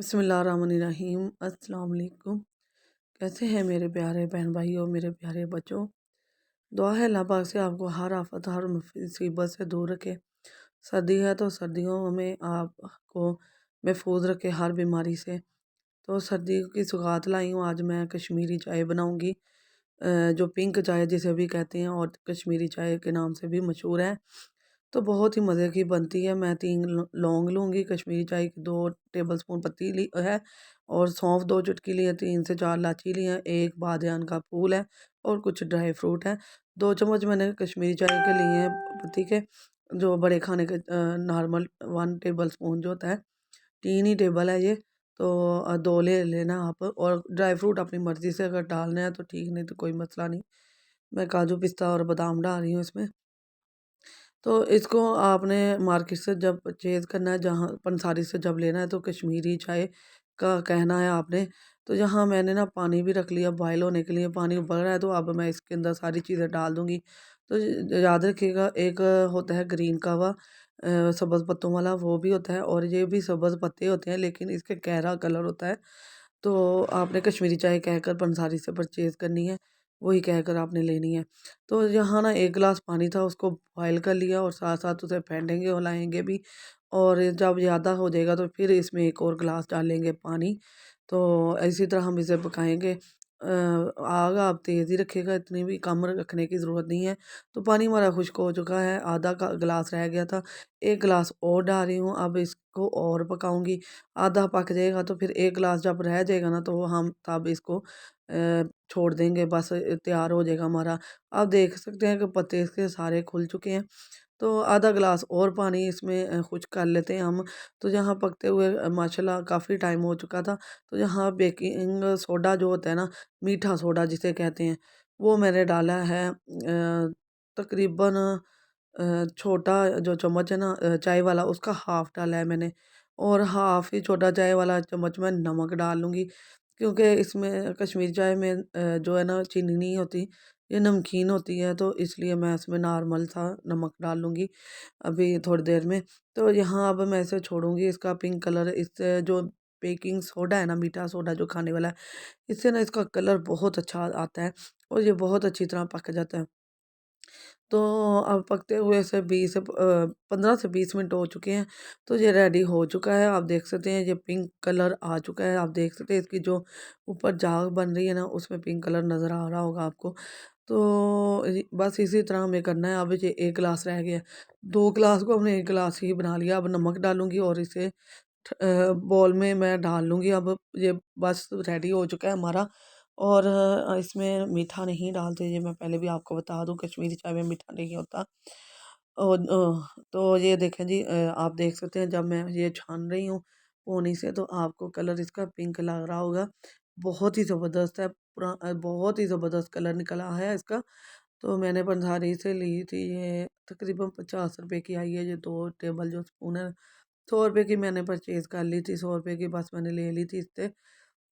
बिस्मिल्लाहिर्रहमानिर्रहीम। अस्सलाम वालेकुम। कैसे हैं मेरे प्यारे बहन भाइयों, मेरे प्यारे बच्चों। दुआ है अल्लाह पाक से आपको हर आफत हर मुसीबत से दूर रखे। सर्दी है तो सर्दियों में आपको महफूज रखे हर बीमारी से। तो सर्दी की सौगात लाई हूँ। आज मैं कश्मीरी चाय बनाऊँगी, जो पिंक चाय जिसे भी कहते हैं और कश्मीरी चाय के नाम से भी मशहूर है। तो बहुत ही मज़े की बनती है। मैं 3 लौंग लूँगी, कश्मीरी चाय की 2 टेबलस्पून पत्ती ली है और सौंफ 2 चुटकी ली है, 3 से 4 इलायची ली है, 1 बादीयान का फूल है और कुछ ड्राई फ्रूट है। 2 चम्मच मैंने कश्मीरी चाय के लिए हैं पत्ती के, जो बड़े खाने के नॉर्मल 1 टेबलस्पून जो होता है, 3 ही टेबल है ये। तो 2 ले लेना आप, और ड्राई फ्रूट अपनी मर्ज़ी से अगर डालना है तो ठीक, नहीं तो कोई मसला नहीं। मैं काजू, पिस्ता और बादाम डाल रही हूँ इसमें। तो इसको आपने मार्केट से जब परचेज़ करना है, जहाँ पंसारी से जब लेना है, तो कश्मीरी चाय का कहना है आपने। तो यहाँ मैंने ना पानी भी रख लिया बॉयल होने के लिए, पानी उबल रहा है तो अब मैं इसके अंदर सारी चीज़ें डाल दूँगी। तो याद रखिएगा, एक होता है ग्रीन कहवा, सब्ज़ पत्तों वाला, वो भी होता है, और ये भी सब्ज़ पत्ते होते हैं लेकिन इसके गहरा कलर होता है। तो आपने कश्मीरी चाय कहकर पंसारी से परचेज़ करनी है, वही कहकर आपने लेनी है। तो यहाँ ना 1 गिलास पानी था, उसको बॉयल कर लिया और साथ-साथ उसे फेंटेंगे, उलाएँगे भी, और जब ज़्यादा हो जाएगा तो फिर इसमें 1 और गिलास डालेंगे पानी। तो इसी तरह हम इसे पकाएँगे। आग आप तेज़ ही रखिएगा, इतनी भी कम रखने की ज़रूरत नहीं है। तो पानी हमारा खुश्क हो चुका है, आधा का गिलास रह गया था, 1 गिलास और डाल रही हूँ। अब इसको और पकाऊँगी, आधा पक जाएगा तो फिर 1 गिलास जब रह जाएगा ना, तो हम तब इसको छोड़ देंगे, बस तैयार हो जाएगा हमारा। आप देख सकते हैं कि पत्ते इसके सारे खुल चुके हैं। तो आधा गिलास और पानी इसमें खुश्क कर लेते हैं हम। तो यहाँ पकते हुए माशाल्लाह काफ़ी टाइम हो चुका था। तो यहाँ बेकिंग सोडा जो होता है ना, मीठा सोडा जिसे कहते हैं, वो मैंने डाला है तकरीबन छोटा जो चम्मच है ना, चाय वाला, उसका हाफ़ डाला है मैंने, और हाफ़ ही छोटा चाय वाला चम्मच मैं नमक डाल लूँगी। क्योंकि इसमें कश्मीरी चाय में जो है ना, चीनी नहीं होती, ये नमकीन होती है, तो इसलिए मैं इसमें नॉर्मल सा नमक डाल लूँगी अभी थोड़ी देर में। तो यहाँ अब मैं इसे छोड़ूँगी, इसका पिंक कलर, इससे जो बेकिंग सोडा है ना, मीठा सोडा जो खाने वाला है, इससे ना इसका कलर बहुत अच्छा आता है और ये बहुत अच्छी तरह पक जाता है। तो अब पकते हुए से 15 से 20 मिनट हो चुके हैं। तो ये रेडी हो चुका है, आप देख सकते हैं, ये पिंक कलर आ चुका है। आप देख सकते हैं इसकी जो ऊपर झाग बन रही है ना, उसमें पिंक कलर नज़र आ रहा होगा आपको। तो बस इसी तरह हमें करना है। अब ये 1 गिलास रह गया है, 2 गिलास को हमने 1 गिलास ही बना लिया। अब नमक डालूँगी और इसे बाउल में मैं डाल लूँगी। अब ये बस रेडी हो चुका है हमारा, और इसमें मीठा नहीं डालते, ये मैं पहले भी आपको बता दूँ, कश्मीरी चाय में मीठा नहीं होता। और तो ये देखें जी, आप देख सकते हैं, जब मैं ये छान रही हूँ पोनी से, तो आपको कलर इसका पिंक लग रहा होगा। बहुत ही ज़बरदस्त है, बहुत ही ज़बरदस्त कलर निकला है इसका। तो मैंने पंसारी से ली थी, ये तकरीबन 50 रुपए की आई है, ये 2 टेबल जो स्पून है। 100 रुपए की मैंने परचेज़ कर ली थी, 100 रुपए की बस मैंने ले ली थी इससे।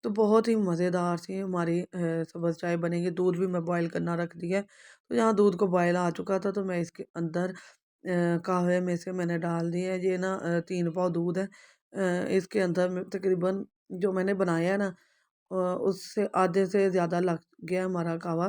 तो बहुत ही मज़ेदार सी हमारी सब्ज़ चाय बनेगी। दूध भी मैं बॉयल करना रख दिया है। तो यहाँ दूध को बॉयल आ चुका था, तो मैं इसके अंदर कहवे में से मैंने डाल दिया है। ये ना 3 पाव दूध है। इसके अंदर में तकरीबन जो मैंने बनाया है ना, उससे आधे से ज़्यादा लग गया हमारा कहवा।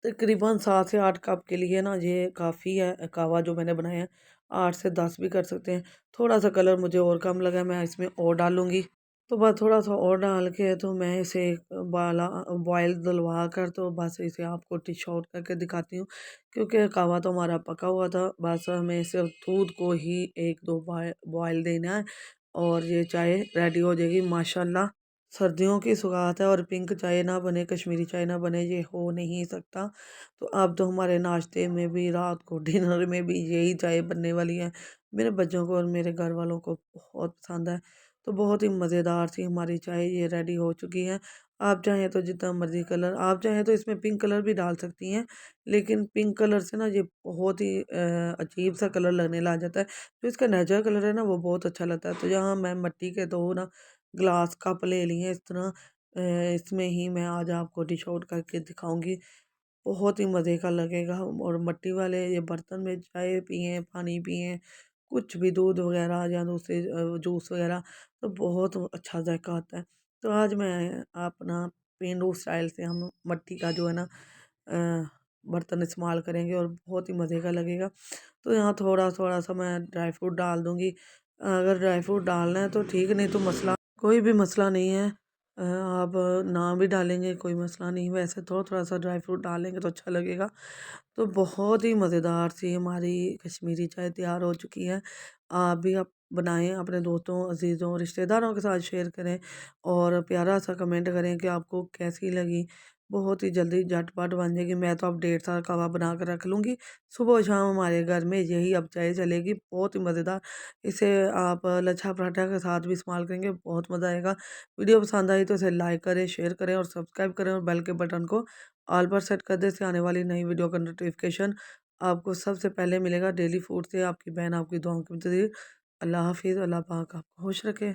तकरीबन 7 से 8 कप के लिए ना ये काफ़ी है कहवा जो मैंने बनाया है। 8 से 10 भी कर सकते हैं। थोड़ा-सा कलर मुझे और कम लगा, मैं इसमें और डालूँगी। तो बस थोड़ा-सा और डाल के, तो मैं इसे बॉयल दिलवा कर, तो बस इसे आपको डिश आउट करके दिखाती हूँ। क्योंकि कहवा तो हमारा पका हुआ था, बस हमें सिर्फ़ दूध को ही 1-2 बॉयल देना है और ये चाय रेडी हो जाएगी माशाल्लाह। सर्दियों की सौगात है, और पिंक चाय ना बने, कश्मीरी चाय ना बने, ये हो नहीं सकता। तो अब तो हमारे नाश्ते में भी, रात को डिनर में भी यही चाय बनने वाली है। मेरे बच्चों को और मेरे घर वालों को बहुत पसंद है। तो बहुत ही मज़ेदार सी हमारी चाय ये रेडी हो चुकी है। आप चाहें तो जितना मर्ज़ी कलर, आप चाहें तो इसमें पिंक कलर भी डाल सकती हैं, लेकिन पिंक कलर से ना ये बहुत ही अजीब सा कलर लगने लग जाता है। जो इसका नेचुरल कलर है ना, वो बहुत अच्छा लगता है। तो यहाँ मैं मिट्टी के 2 ना ग्लास कप ले लिए हैं इस तरह। इसमें ही मैं आज आपको डिश आउट करके दिखाऊँगी। बहुत ही मज़े का लगेगा, और मिट्टी वाले ये बर्तन में चाय पिएँ, पानी पिएँ, कुछ भी दूध वगैरह या दूसरे जूस वगैरह, तो बहुत अच्छा जायका आता है। तो आज मैं अपना पेंडू स्टाइल से हम मट्टी का जो है ना बर्तन इस्तेमाल करेंगे और बहुत ही मज़े का लगेगा। तो यहाँ थोड़ा-थोड़ा सा मैं ड्राई फ्रूट डाल दूँगी। अगर ड्राई फ्रूट डालना है तो ठीक, नहीं तो मसला कोई भी मसला नहीं है। आप ना भी डालेंगे कोई मसला नहीं, वैसे थोड़ा-थोड़ा सा ड्राई फ्रूट डालेंगे तो अच्छा लगेगा। तो बहुत ही मज़ेदार सी हमारी कश्मीरी चाय तैयार हो चुकी है। आप भी आप बनाएँ, अपने दोस्तों, अज़ीज़ों, रिश्तेदारों के साथ शेयर करें और प्यारा सा कमेंट करें कि आपको कैसी लगी। बहुत ही जल्दी झटपट बन जाएगी। मैं तो अब 1.5 साल कबाब बना कर रख लूँगी। सुबह-शाम हमारे घर में यही अब चाय चलेगी, बहुत ही मज़ेदार। इसे आप लच्छा पराठा के साथ भी इस्तेमाल करेंगे, बहुत मज़ा आएगा। वीडियो पसंद आई तो इसे लाइक करें, शेयर करें और सब्सक्राइब करें और बेल के बटन को ऑल पर सेट कर दें। इससे आने वाली नई वीडियो का नोटिफिकेशन आपको सबसे पहले मिलेगा। डेली फूड से आपकी बहन आपकी दुआओं की वज़ीर। अल्लाह हाफ़िज़, अल्लाह पाक आपको खुश रखे।